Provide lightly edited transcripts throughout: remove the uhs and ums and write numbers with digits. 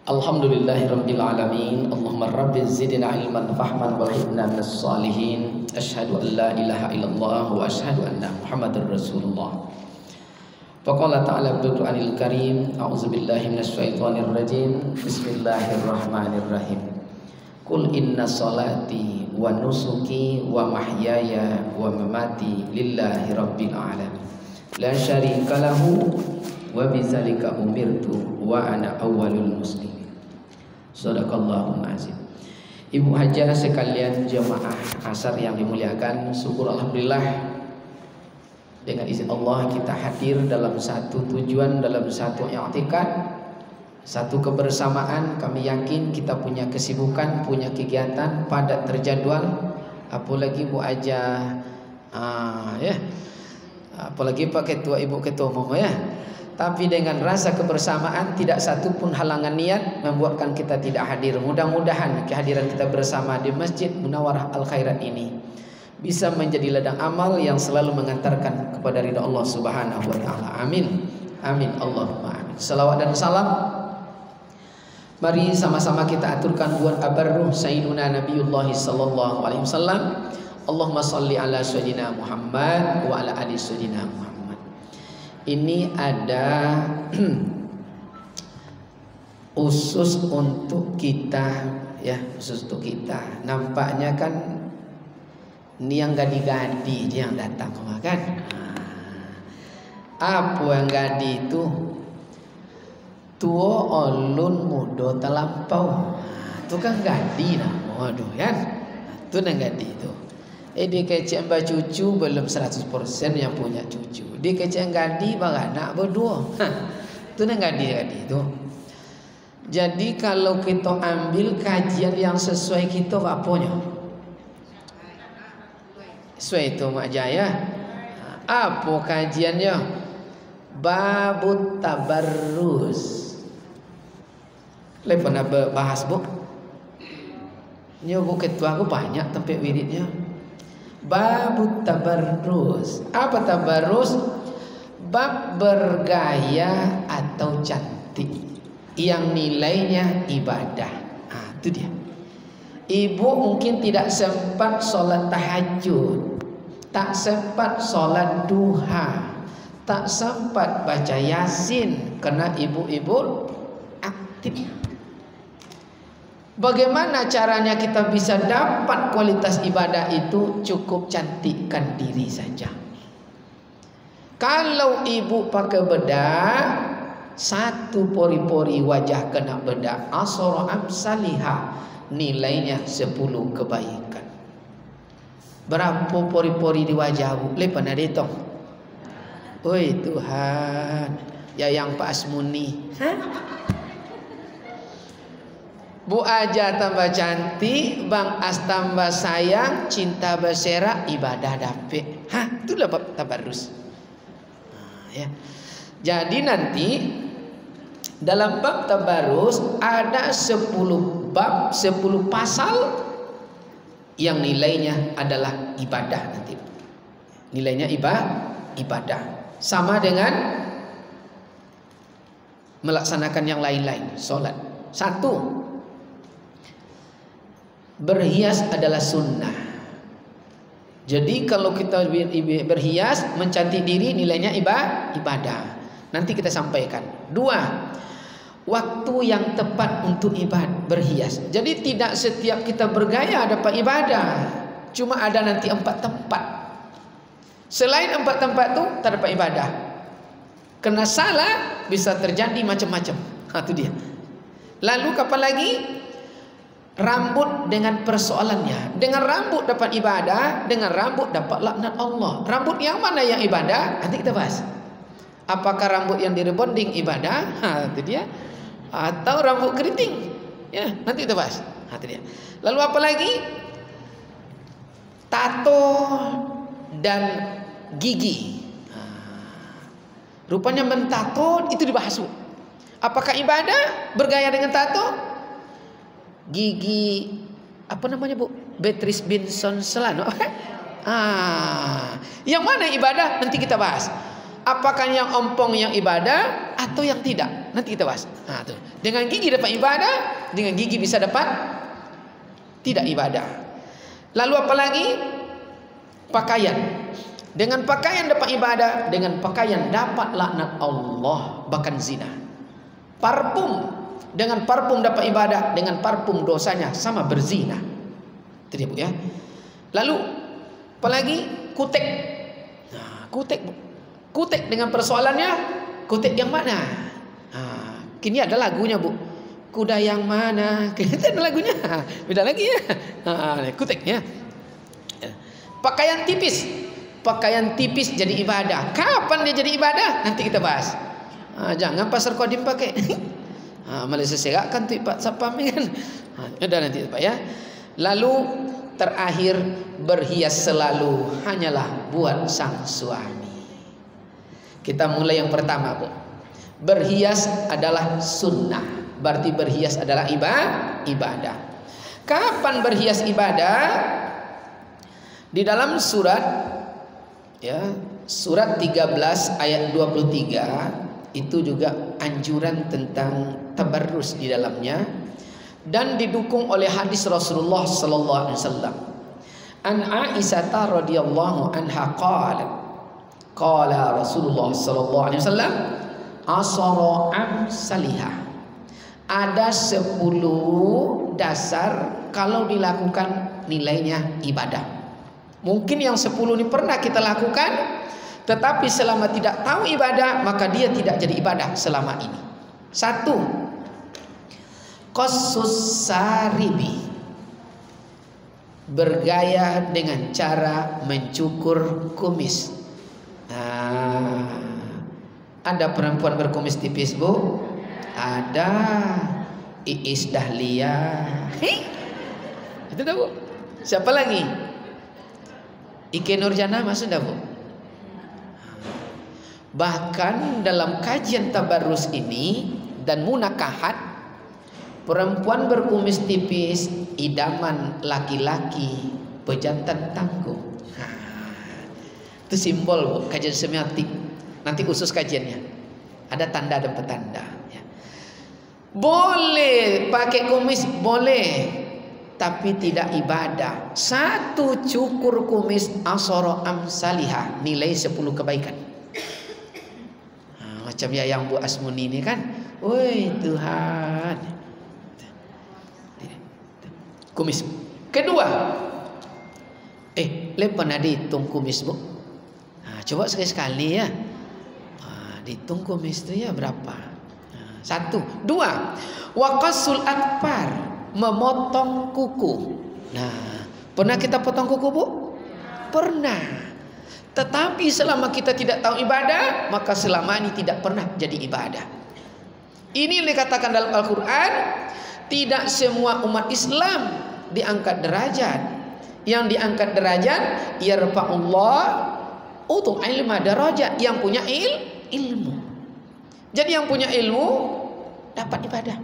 Alhamdulillahirabbil alamin. Allahumma rabbi zidna ilman fahman walhidna minas salihin. Asyhadu an la ilaha illallah wa asyhadu anna Muhammadar Rasulullah. Faqala ta'ala bil Qur'anil Karim, a'udzubillahi minasyaitonir rajim. Bismillahirrahmanirrahim. Qul inna salati wa nusuki wa mahyaya wa mamati lillahi rabbil alamin. La syarika lahu wa bidzalika umirtu wa ana awwalul muslimin. Shadaqallahul azim. Ibu hajah sekalian jemaah asar yang dimuliakan, syukur alhamdulillah dengan izin Allah kita hadir dalam satu tujuan, dalam satu i'tikad, satu kebersamaan. Kami yakin kita punya kesibukan, punya kegiatan padat terjadwal, apalagi Bu Ajah apalagi Pak Ketua, Ibu Ketua Umum ya. Tapi dengan rasa kebersamaan, tidak satu pun halangan niat membuatkan kita tidak hadir. Mudah-mudahan kehadiran kita bersama di Masjid Munawwarah Al Khairat ini bisa menjadi ladang amal yang selalu mengantarkan kepada ridha Allah Subhanahu wa taala. Amin. Amin Allahumma amin. Salawat dan salam mari sama-sama kita aturkan buat abarruh Sayyiduna Nabiullah sallallahu alaihi wasallam. Allahumma salli ala sayyidina Muhammad wa ala ali sayyidina Muhammad. Ini ada khusus untuk kita ya, khusus untuk kita. Nampaknya kan ini yang gadi-gadi yang datang kan. Apa yang gadi itu? Tua olun mudo terlampau. Itu kan gadi lah. Waduh kan. Itu yang gadi itu. Di kecek mbak cucu belum 100% yang punya cucu. Di kecek gadi bang anak berdua. Itu yang gadi itu. Jadi kalau kita ambil kajian yang sesuai kita apanya? Sesuai itu Mak Jaya. Apa kajiannya? Babut tabarrus. Lepas pernah bahas bu? Ini bu ketua aku banyak tempat wiridnya. Babut tabarrus. Apa tabarrus? Bab bergaya atau cantik yang nilainya ibadah. Itu dia. Ibu mungkin tidak sempat sholat tahajud, tak sempat sholat duha, tak sempat baca yasin karena ibu-ibu aktif. Bagaimana caranya kita bisa dapat kualitas ibadah itu? Cukup cantikkan diri saja. Kalau ibu pakai bedak, satu pori-pori wajah kena bedak, asara amsalihah, nilainya 10 kebaikan. Berapa pori-pori di wajahmu? Lepas nak hitung. Oi Tuhan, ya yang Pak Asmuni. Bu Aja tambah cantik, Bang As tambah sayang, cinta berserak, ibadah dapet. Itulah bab tabarrus. Ya. Jadi nanti dalam bab tabarrus ada 10 bab, 10 pasal yang nilainya adalah ibadah nanti. Nilainya ibadah. Sama dengan melaksanakan yang lain-lain, sholat. 1. Berhias adalah sunnah. Jadi kalau kita berhias, mencantik diri, nilainya ibadah. Nanti kita sampaikan. 2. Waktu yang tepat untuk ibadah berhias. Jadi tidak setiap kita bergaya dapat ibadah. Cuma ada nanti 4 tempat. Selain 4 tempat itu tak dapat ibadah. Kena salah bisa terjadi macam-macam. Itu dia. Lalu kapan lagi? Rambut dengan persoalannya. Dengan rambut dapat ibadah, dengan rambut dapat laknat Allah. Rambut yang mana yang ibadah? Nanti kita bahas. Apakah rambut yang direbonding ibadah? Itu dia. Atau rambut keriting? Ya, nanti kita bahas. Itu dia. Lalu apa lagi? Tato dan gigi. Rupanya mentato itu dibahas. Apakah ibadah bergaya dengan tato? Gigi apa namanya Bu? Beatrice Benson Selano. Yang mana ibadah? Nanti kita bahas. Apakah yang ompong yang ibadah atau yang tidak? Nanti kita bahas. Tuh. Dengan gigi dapat ibadah, dengan gigi bisa dapat tidak ibadah. Lalu apa lagi? Pakaian. Dengan pakaian dapat ibadah, dengan pakaian dapat laknat Allah, bahkan zina. Parfum, dengan parfum dapat ibadah, dengan parfum dosanya sama berzina. Itu dia, Bu ya. Lalu apalagi? Kutek. Nah, kutek, Bu. Kutek dengan persoalannya, kutek yang mana? Kini ada lagunya, Bu. Kuda yang mana? Kita ada lagunya. Beda lagi ya. Kutek ya. Pakaian tipis. Pakaian tipis jadi ibadah. Kapan dia jadi ibadah? Nanti kita bahas. Jangan pasar kodim pakai. Malaysia serakkan tuh Pak Sapam kan. Udah nanti Pak ya. Lalu terakhir, berhias selalu hanyalah buat sang suami. Kita mulai yang pertama, Bu. Berhias adalah sunnah. Berarti berhias adalah ibadah. Kapan berhias ibadah? Di dalam surat ya, surat 13 ayat 23 itu juga anjuran tentang tabarrus di dalamnya. Dan didukung oleh hadis Rasulullah sallallahu alaihi wasallam. An Aisyah radhiyallahu anha qalat, qala Rasulullah sallallahu alaihi wasallam, asara amsalihah. Ada 10 dasar kalau dilakukan nilainya ibadah. Mungkin yang 10 ini pernah kita lakukan, tetapi selama tidak tahu ibadah, maka dia tidak jadi ibadah selama ini. 1. Qassus saribi, bergaya dengan cara mencukur kumis. Ada perempuan berkumis tipis, Bu? Ada. Iis Dahlia. Itu dah, Bu. Siapa lagi? Ike Nurjana masuk dah, Bu? Bahkan dalam kajian tabarrus ini dan munakahat, perempuan berkumis tipis idaman laki-laki pejantan tangguh. Itu simbol, Bu, kajian semiotik. Nanti khusus kajiannya. Ada tanda dan petanda. Ya. Boleh pakai kumis, boleh, tapi tidak ibadah. 1 cukur kumis asoro amsalihah, nilai 10 kebaikan. Macam ya yang Bu Asmuni ini kan, woi Tuhan. Kumis. Kedua, pernah dihitung kumis, Bu? Coba sekali-sekali ya. Dihitung kumis itu ya berapa? 1. 2. Waqasul akbar, memotong kuku. Pernah kita potong kuku, Bu? Pernah. Tetapi selama kita tidak tahu ibadah, maka selama ini tidak pernah jadi ibadah. Ini yang dikatakan dalam Al-Quran, tidak semua umat Islam diangkat derajat. Yang diangkat derajat, yarfa'ullah utul ilma darajat, yang punya ilmu. Jadi yang punya ilmu dapat ibadah.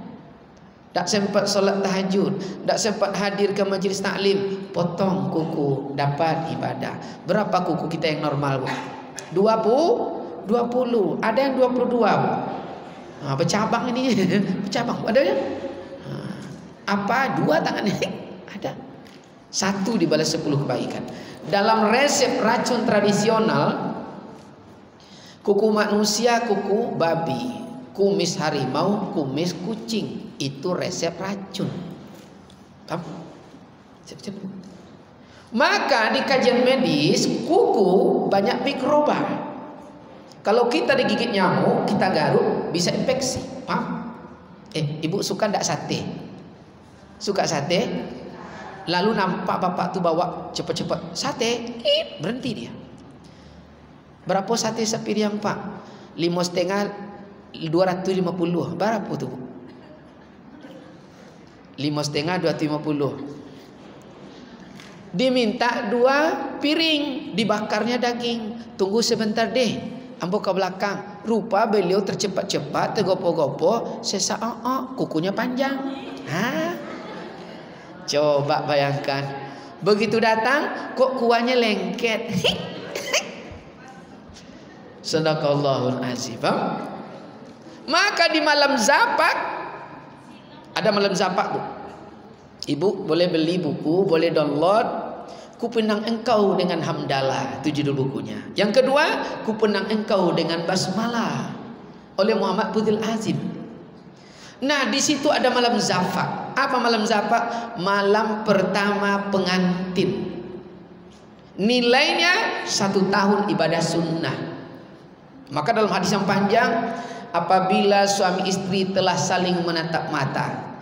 Tak sempat solat tahajud, tak sempat hadir ke majlis taklim, potong kuku, dapat ibadah. Berapa kuku kita yang normal, Bu? 20. Ada yang 22, Bu. Bercabang ini. Bercabang, ada ya? Apa? 2 tangan ini? Ada. 1 dibalas 10 kebaikan. Dalam resep racun tradisional, kuku manusia, kuku babi, kumis harimau, kumis kucing, itu resep racun. Maka di kajian medis, kuku banyak mikroba. Kalau kita digigit nyamuk, kita garuk, bisa infeksi. Paham? Ibu suka ndak sate? Suka sate? Lalu nampak bapak tuh bawa cepat-cepat sate, berhenti dia. Berapa sate sepiring, Pak? 5,5, 250. Berapa tuh, Bu? 5,5, 250. Diminta 2 piring, dibakarnya daging. Tunggu sebentar deh, ambo ke belakang. Rupa beliau tercepat-cepat, tergopo-gopo, sesak kukunya panjang. Coba bayangkan, begitu datang kok kuahnya lengket. Sadaqallahul azim. Maka di malam zapak, ada malam zapak Bu. Ibu boleh beli buku, boleh download. Ku penang engkau dengan hamdalah, itu judul bukunya. Yang kedua, ku penang engkau dengan basmalah, oleh Muhammad Fudil Azim. Nah, di situ ada malam zapak. Apa malam zapak? Malam pertama pengantin. Nilainya 1 tahun ibadah sunnah. Maka dalam hadis yang panjang, apabila suami istri telah saling menatap mata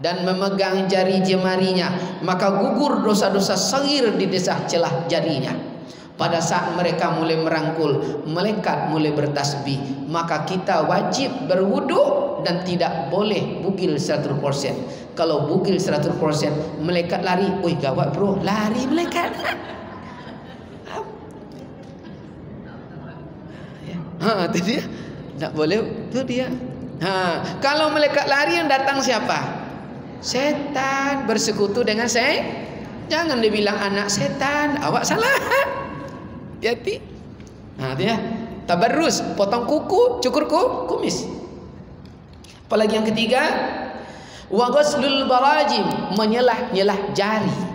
dan memegang jari jemarinya, maka gugur dosa-dosa saghir di desah celah jarinya. Pada saat mereka mulai merangkul, malaikat mulai bertasbih, maka kita wajib berwudu dan tidak boleh bugil 100%. Kalau bugil 100%, malaikat lari. Wih gawat bro, lari malaikat. Itu dia. Tak boleh, itu dia. Kalau malaikat lari, yang datang siapa? Setan, bersekutu dengan saya. Jangan dibilang anak setan, awak salah. Hati. Dia tabarrus, potong kuku, cukur kumis. Apalagi yang ketiga, wa ghuslul barajim, menyelah-nyelah jari.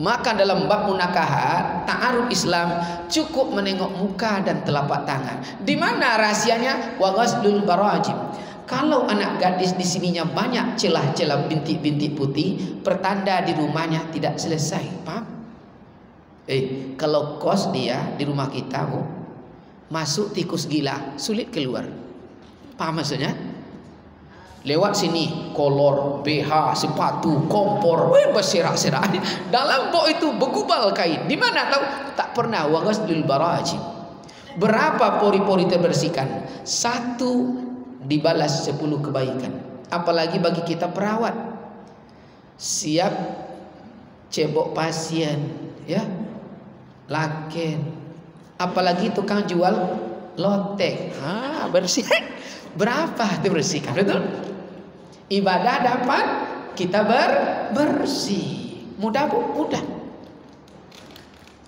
Maka dalam bab munakahat, ta'aruf Islam cukup menengok muka dan telapak tangan. Di mana rahasianya? Wa ghuslul barajim. Kalau anak gadis di sininya banyak celah-celah bintik-bintik putih, pertanda di rumahnya tidak selesai. Paham? Kalau kos dia di rumah kita, Bu, masuk tikus gila, sulit keluar. Paham maksudnya? Lewat sini, kolor, BH, sepatu, kompor, berserak-serak. Dalam bok itu bergubal kain. Di mana tahu? Tak pernah. Wa ghuslul barajim. Berapa pori-pori terbersihkan? 1 dibalas 10 kebaikan. Apalagi bagi kita perawat, siap cebok pasien, ya, laken. Apalagi tukang jual lotek, bersih. Berapa terbersihkan? Betul? Ibadah dapat, kita bersih. Mudah Bu, mudah.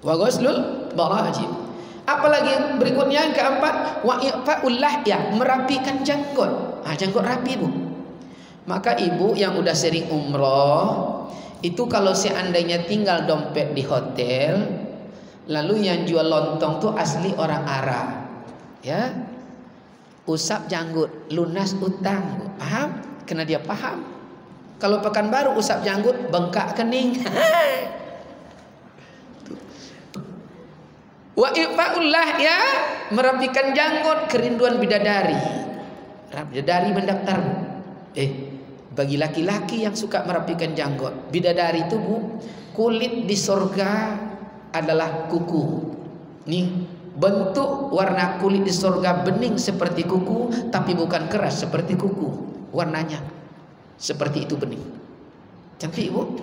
Wa ghuslul barajim. Apalagi berikutnya yang keempat, wa i'fa'ul lahya, merapikan janggut. Janggut rapi Bu. Maka ibu yang udah sering umroh, itu kalau seandainya tinggal dompet di hotel, lalu yang jual lontong tuh asli orang Arab, ya, usap janggut, lunas utang. Paham? Karena dia paham. Kalau Pekanbaru usap janggut, bengkak kening. Wa ifa'ullah, ya, merapikan janggut, kerinduan bidadari. Bidadari mendaftar. Bagi laki-laki yang suka merapikan janggut, bidadari itu Bu, kulit di surga adalah kuku. Nih, bentuk warna kulit di surga bening seperti kuku, tapi bukan keras seperti kuku. Warnanya seperti itu bening. Cantik Bu.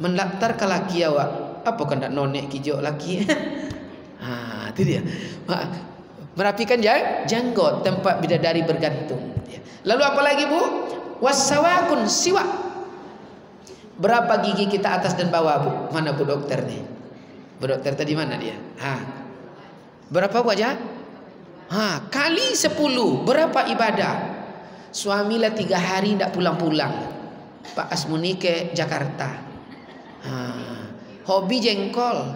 Mendaftar ke laki awak, apa kan tak nonek kijok laki. Itu dia. Merapikan janggut, tempat bidadari bergantung. Lalu apa lagi Bu? Wasawakun siwak. Berapa gigi kita atas dan bawah Bu? Mana Bu dokter nih? Bu dokter tadi mana dia? Berapa Bu aja? Kali 10. Berapa ibadah? Suamilah 3 hari tidak pulang-pulang. Pak Asmuni ke Jakarta. Hobi jengkol.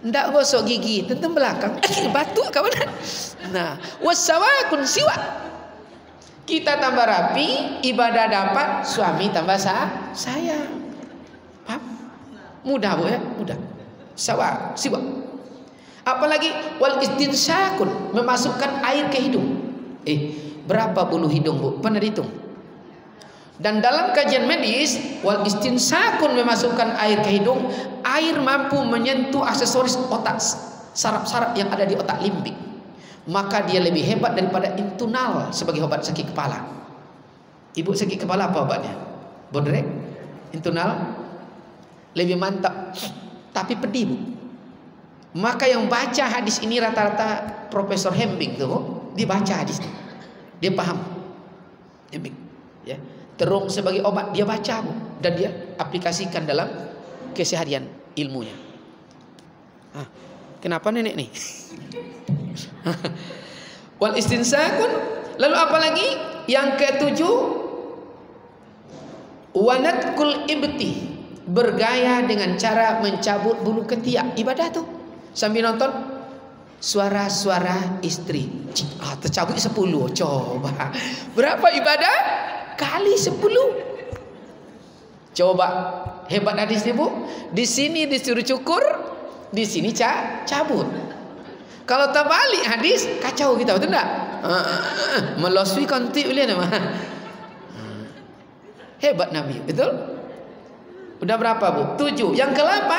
Tidak gosok gigi, tentu belakang. Batuk kawan. Nah, wasawakun siwak. Kita tambah rapi, ibadah dapat, suami tambah sayang. Paham? Mudah Bu ya, mudah. Siwak. Apalagi wal istinsakun, memasukkan air ke hidung. Berapa bulu hidung Bu? Pernah dihitung? Dan dalam kajian medis, wal istinsakun, memasukkan air ke hidung, air mampu menyentuh aksesoris otak, saraf-saraf yang ada di otak limbik. Maka dia lebih hebat daripada intunal sebagai obat sakit kepala. Ibu sakit kepala apa obatnya? Bodrek? Intunal? Lebih mantap, tapi pedih Bu. Maka yang baca hadis ini rata-rata Profesor Hembing tuh Bu. Dia baca hadis ini, dia paham. Ya, terung sebagai obat dia baca Bu, dan dia aplikasikan dalam keseharian ilmunya. Kenapa nenek nih? Wal istinsakun Lalu apa lagi? Yang ketujuh, wanatkul ibti, bergaya dengan cara mencabut bulu ketiak. Ibadah tuh sambil nonton suara-suara istri. Tercabut 10. Coba berapa ibadah kali 10? Coba hebat hadisnya Bu. Di sini disuruh cukur, di sini cabut. Kalau terbalik hadis kacau kita, betul enggak? Meloswi konti boleh nama. Hebat Nabi, betul? Udah berapa Bu? 7. Yang ke-8,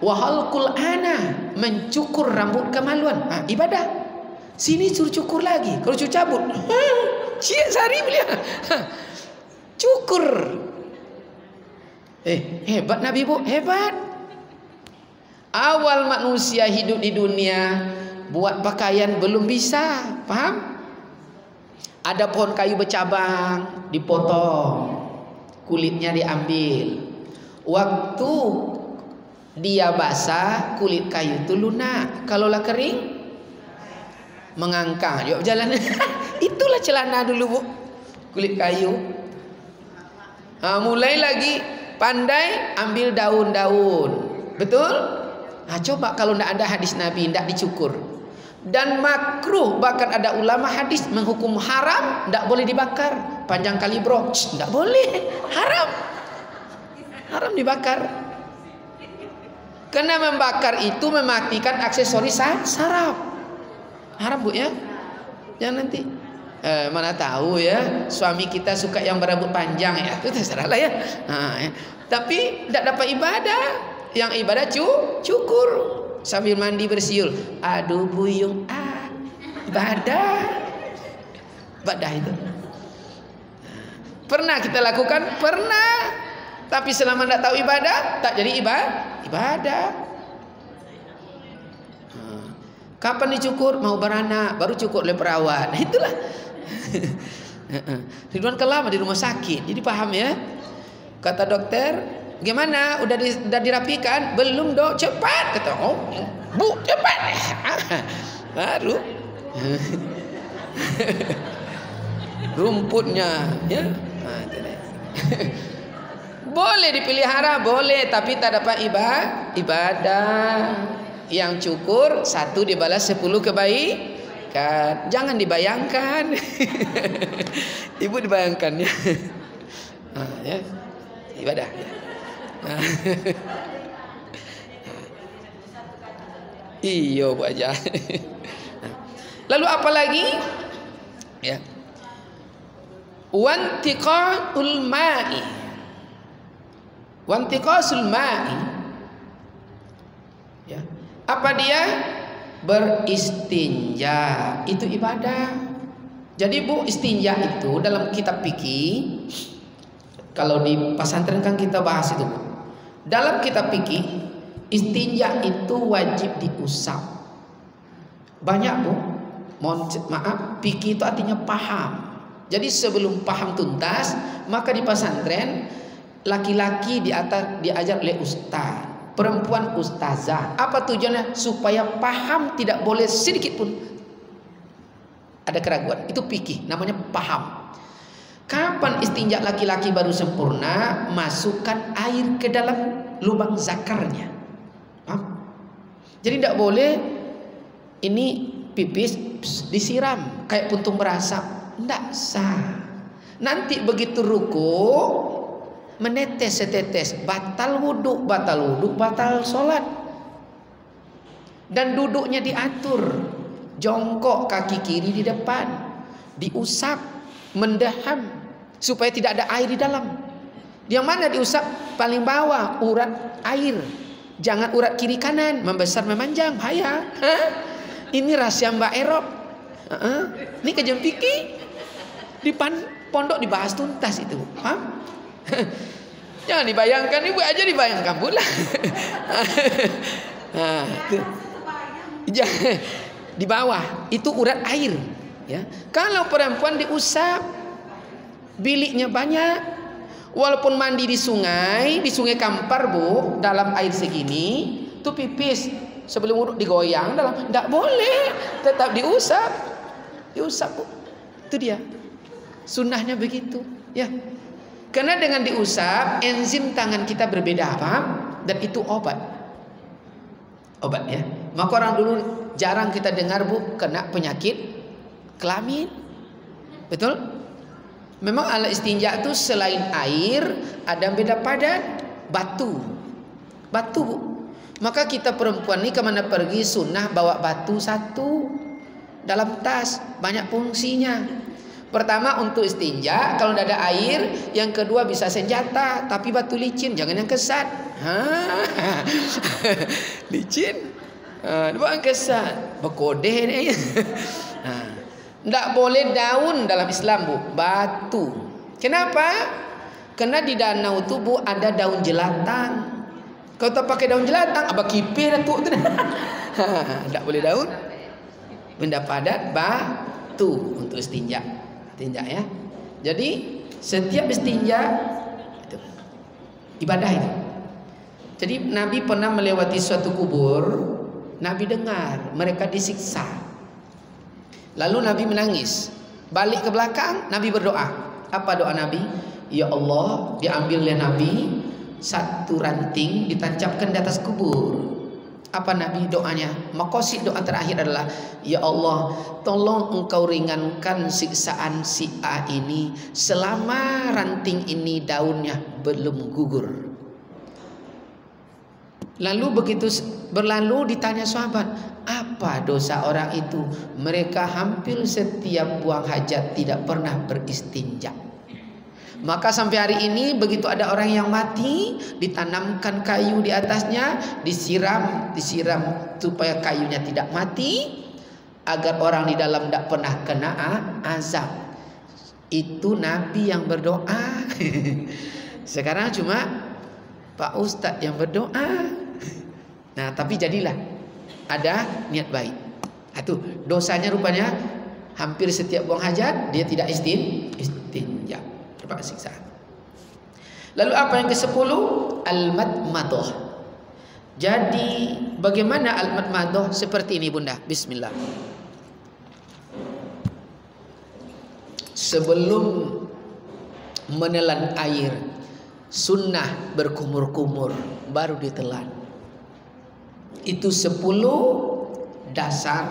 wahalqul ana, mencukur rambut kemaluan. Ibadah. Sini suruh cukur lagi. Kalau suruh cabut, sehari beliau cukur. Hebat Nabi Bu, hebat. Awal manusia hidup di dunia, buat pakaian belum bisa, paham? Ada pohon kayu bercabang, dipotong, kulitnya diambil. Waktu dia basah, kulit kayu itu lunak. Kalau lah kering, mengangkang. Yuk jalan. Itulah celana dulu Bu, kulit kayu. Mulai lagi pandai ambil daun-daun, betul? Coba kalau tidak ada hadis Nabi, tidak dicukur. Dan makruh, bahkan ada ulama hadis menghukum haram, tidak boleh dibakar. Panjang kali bro, tidak boleh, haram. Haram dibakar. Karena membakar itu mematikan aksesoris saraf. Haram Bu ya. Jangan nanti mana tahu ya, suami kita suka yang berambut panjang ya, itu terserah lah ya. Tapi tidak dapat ibadah. Yang ibadah cukur sambil mandi bersiul. Aduh buyung, ibadah itu. Pernah kita lakukan? Pernah. Tapi selama tidak tahu ibadah, tak jadi ibadah. Kapan dicukur? Mau beranak, baru cukur oleh perawat. Itulah. Ridwan kelama di rumah sakit, jadi paham ya. Kata dokter, gimana? Udah dirapikan? Belum Dok, cepat. Kata, Bu, cepat. Baru rumputnya ya. Boleh dipelihara, boleh, tapi tak dapat ibadah. Yang cukur 1 dibalas 10 kebaikan. Jangan dibayangkan. Ibu dibayangkan ya. Ya. Ibadah ya. Iyo Bu aja. Lalu apa lagi? Ya. Wantiqatul ma'i. Wantiqasul ma'i. Ya. Apa dia? Beristinja. Itu ibadah. Jadi Bu, istinja itu dalam kitab fikih, kalau di pesantren kan kita bahas itu Bu. Dalam kitab fikih, istinja itu wajib diusap. Banyak Bu. Maaf, fikih itu artinya paham. Jadi sebelum paham tuntas, maka di pesantren laki-laki diajar oleh ustaz, perempuan ustazah. Apa tujuannya? Supaya paham, tidak boleh sedikit pun ada keraguan. Itu fikih, namanya paham. Kapan istinja laki-laki baru sempurna? Masukkan air ke dalam lubang zakarnya. Paham? Jadi tidak boleh ini pipis disiram kayak puntung berasap. Tidak sah. Nanti begitu ruku menetes setetes, batal wudhu, batal sholat. Dan duduknya diatur, jongkok kaki kiri di depan, diusap, mendaham supaya tidak ada air di dalam. Yang mana diusap? Paling bawah, urat air. Jangan urat kiri kanan, membesar memanjang, bahaya. Ini rahasia Mbak Erop. Ini kajian fikih. Di pondok dibahas tuntas itu. Jangan dibayangkan, Ibu aja dibayangkan pula. Di bawah itu urat air ya. Kalau perempuan diusap, biliknya banyak. Walaupun mandi di sungai Kampar Bu, dalam air segini tuh pipis sebelum wudhu digoyang dalam, tidak boleh, tetap diusap Bu. Itu dia. Sunnahnya begitu, ya. Karena dengan diusap, enzim tangan kita berbeda, paham? Dan itu obat. Obat, ya. Maka orang dulu jarang kita dengar, Bu, kena penyakit kelamin. Betul? Memang alat istinja itu selain air, ada beda padat, batu. Batu, Bu. Maka kita perempuan ini kemana pergi sunnah bawa batu satu dalam tas, banyak fungsinya. Pertama untuk istinja kalau tidak ada air, yang kedua bisa senjata, tapi batu licin, jangan yang kesat. Licin, bukan kesat, berkode nih. Tidak boleh daun dalam Islam, Bu, batu. Kenapa? Karena di danau itu, Bu, ada daun jelatang. Kalau tak pakai daun jelatang, abah kipir tu. Tidak boleh daun. Benda padat, batu untuk istinja. Istinja, ya. Jadi setiap istinja itu ibadah itu. Jadi Nabi pernah melewati suatu kubur, Nabi dengar mereka disiksa. Lalu Nabi menangis. Balik ke belakang, Nabi berdoa. Apa doa Nabi? Ya Allah, diambilnya Nabi satu ranting ditancapkan di atas kubur. Apa Nabi doanya? Maqasid doa terakhir adalah, ya Allah, tolong engkau ringankan siksaan si A ini selama ranting ini daunnya belum gugur. Lalu begitu berlalu ditanya sahabat, apa dosa orang itu? Mereka hampir setiap buang hajat tidak pernah beristinja. Maka sampai hari ini begitu ada orang yang mati, ditanamkan kayu di atasnya, disiram supaya kayunya tidak mati, agar orang di dalam tidak pernah kena azab. Itu Nabi yang berdoa. Sekarang cuma Pak Ustadz yang berdoa. Nah, tapi jadilah ada niat baik. Itu dosanya rupanya hampir setiap buang hajat dia tidak istinja. Terdapat siksaan. Lalu apa yang ke-10? Al-madmadah. Jadi bagaimana al-madmadah? Seperti ini, Bunda. Bismillah. Sebelum menelan air, sunnah berkumur-kumur baru ditelan. Itu 10 dasar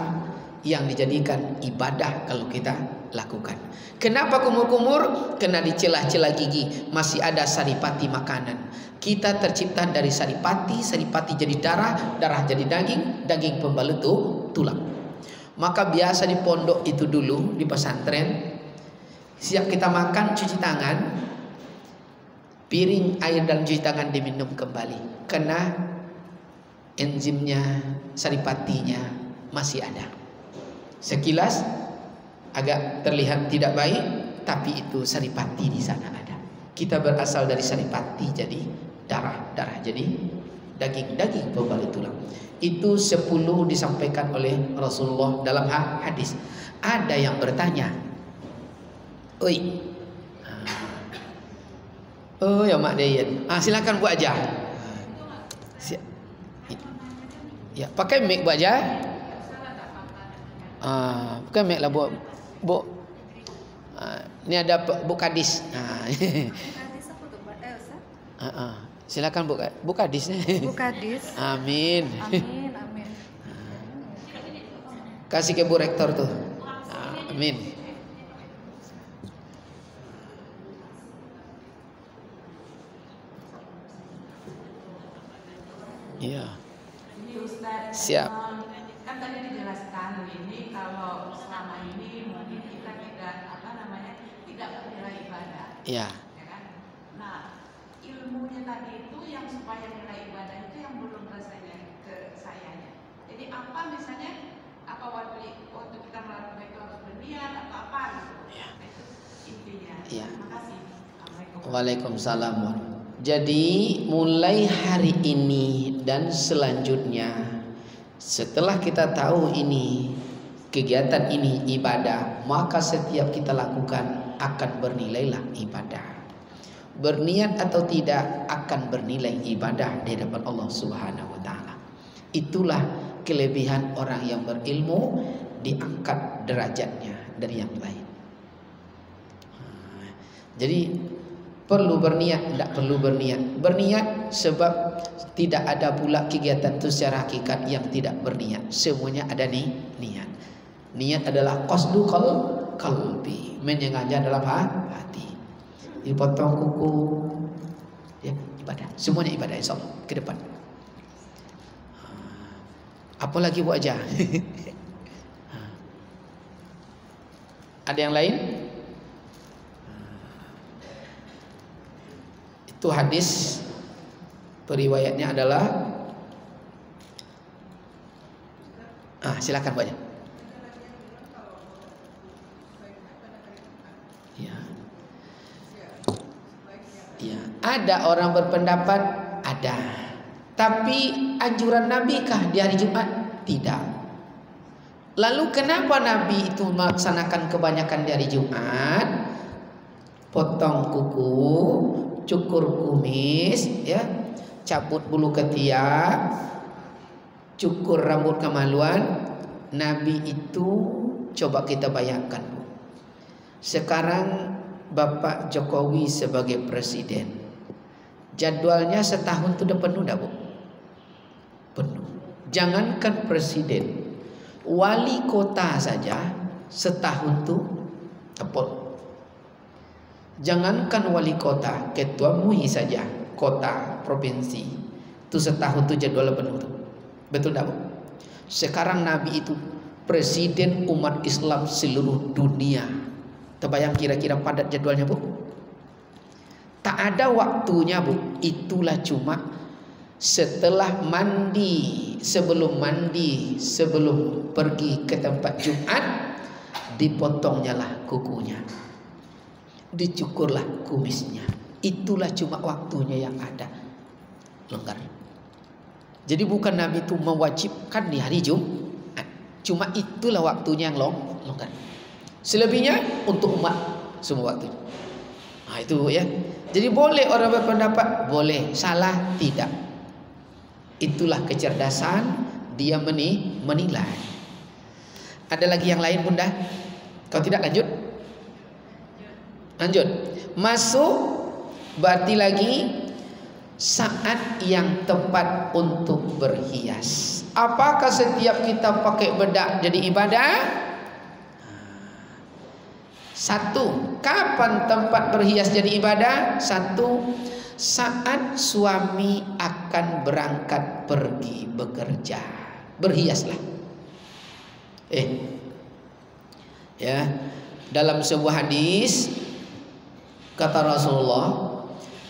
yang dijadikan ibadah kalau kita lakukan. Kenapa kumur-kumur? Kena di celah-celah gigi masih ada saripati makanan. Kita tercipta dari saripati, saripati jadi darah, darah jadi daging, daging pembalut tulang. Maka biasa di pondok itu dulu, di pesantren, siap kita makan cuci tangan, piring air dan cuci tangan diminum kembali. Karena enzimnya, saripatinya masih ada. Sekilas agak terlihat tidak baik, tapi itu saripati di sana ada. Kita berasal dari saripati jadi darah jadi daging pembalut tulang. Itu 10 disampaikan oleh Rasulullah dalam hadis. Ada yang bertanya, oi, oh ya Mak Dayan, silakan buat aja. Ya, pakai mic buat aja. Bukan mic lah buat. Ini ada Bu Kadis. Silakan Bu Kadis. Bu Kadis. Amin. Amin. Kasih ke Bu Rektor tuh. Amin. Iya. Siap. Kan tadi dijelaskan ini kalau selama ini mungkin kita tidak tidak bernilai ibadah. Iya. Ya kan? Nah, ilmunya tadi itu yang supaya nilai ibadah itu yang belum rasanya ke sayanya. Jadi apa misalnya waktu kita melakukan itu harus berniat atau apa gitu. Ya. Itu intinya. Iya. Terima kasih. Assalamualaikum. Waalaikumsalam. Jadi mulai hari ini dan selanjutnya, setelah kita tahu ini kegiatan ini ibadah, maka setiap kita lakukan akan bernilailah ibadah. Berniat atau tidak akan bernilai ibadah di hadapan Allah Subhanahu wa taala. Itulah kelebihan orang yang berilmu, diangkat derajatnya dari yang lain. Jadi perlu berniat, tidak perlu berniat. Berniat sebab tidak ada pula kegiatan itu secara hakikat yang tidak berniat. Semuanya ada niat. Niat adalah qasdu qalbi, menyengaja dalam hati. Dipotong kuku, ya ibadah. Semuanya ibadah insyaallah ke depan. Apalagi buat aja. Ada yang lain? Itu hadis periwayatnya adalah silakan banyak. Ya, ada orang berpendapat ada. Tapi anjuran Nabi kah di hari Jumat? Tidak. Lalu kenapa Nabi itu melaksanakan kebanyakan di hari Jumat? Potong kuku, cukur kumis, ya, cabut bulu ketiak, cukur rambut kemaluan. Nabi itu coba kita bayangkan, Bu. Sekarang Bapak Jokowi sebagai presiden, jadwalnya setahun itu udah penuh dah, Bu? Penuh. Jangankan presiden, wali kota saja setahun tuh tepol. Jangankan wali kota, ketua MUI saja kota provinsi itu setahun tuh jadwal penuh tuh. Betul tak, Bu? Sekarang Nabi itu presiden umat Islam seluruh dunia. Terbayang kira-kira padat jadwalnya, Bu? Tak ada waktunya, Bu. Itulah cuma setelah mandi, sebelum pergi ke tempat Jumat, dipotongnya lah kukunya, dicukurlah kumisnya. Itulah cuma waktunya yang ada. Longgar. Jadi bukan Nabi itu mewajibkan di hari Jumat, cuma itulah waktunya yang longgar. Selebihnya untuk umat semua waktu. Nah itu ya. Jadi boleh orang berpendapat, boleh, salah tidak. Itulah kecerdasan dia menilai. Ada lagi yang lain, Bunda? Kalau tidak lanjut. Lanjut. Masuk berarti lagi saat yang tepat untuk berhias. Apakah setiap kita pakai bedak jadi ibadah? Satu, kapan tempat berhias jadi ibadah? Satu, saat suami akan berangkat pergi bekerja, berhiaslah. Ya, dalam sebuah hadis kata Rasulullah,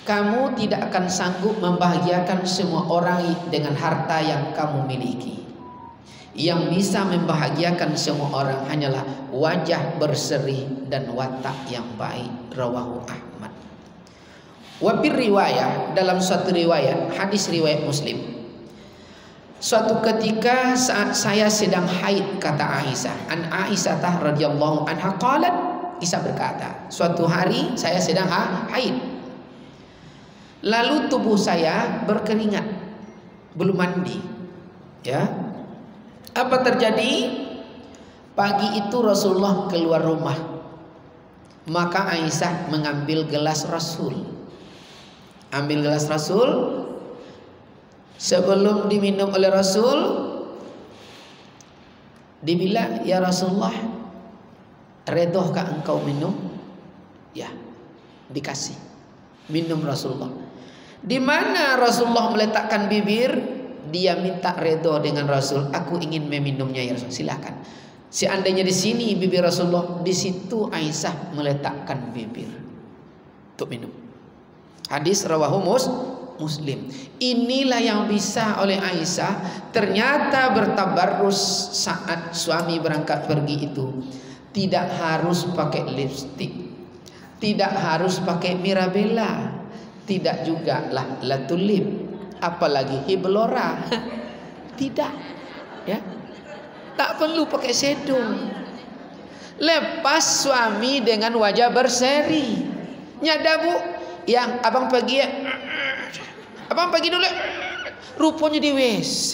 kamu tidak akan sanggup membahagiakan semua orang dengan harta yang kamu miliki. Yang bisa membahagiakan semua orang hanyalah wajah berseri dan watak yang baik. Rawahu Ahmad. Wafir riwayah, dalam suatu riwayat, hadis riwayat Muslim, suatu ketika saat saya sedang haid, kata Aisyah, an Aisyah radhiyallahu anha qalat, Aisyah berkata, suatu hari saya sedang haid, lalu tubuh saya berkeringat, belum mandi, ya. Apa terjadi? Pagi itu Rasulullah keluar rumah, maka Aisyah mengambil gelas Rasul. Ambil gelas Rasul, sebelum diminum oleh Rasul, dibilang, ya Rasulullah, redohkah engkau minum? Ya, dikasih minum Rasulullah. Di mana Rasulullah meletakkan bibir, dia minta redho dengan Rasul. Aku ingin meminumnya ya Rasul, silakan. Seandainya di sini bibir Rasulullah, di situ Aisyah meletakkan bibir untuk minum. Hadis rawahu Muslim. Inilah yang bisa oleh Aisyah. Ternyata bertabarrus saat suami berangkat pergi itu tidak harus pakai lipstik, tidak harus pakai Mirabella, tidak juga lah latulip, apalagi hiblora. Tidak, ya. Tak perlu pakai sedung. Lepas suami dengan wajah berseri. Nyada, Bu, yang abang pergi ya, abang pergi dulu, rupanya di WC.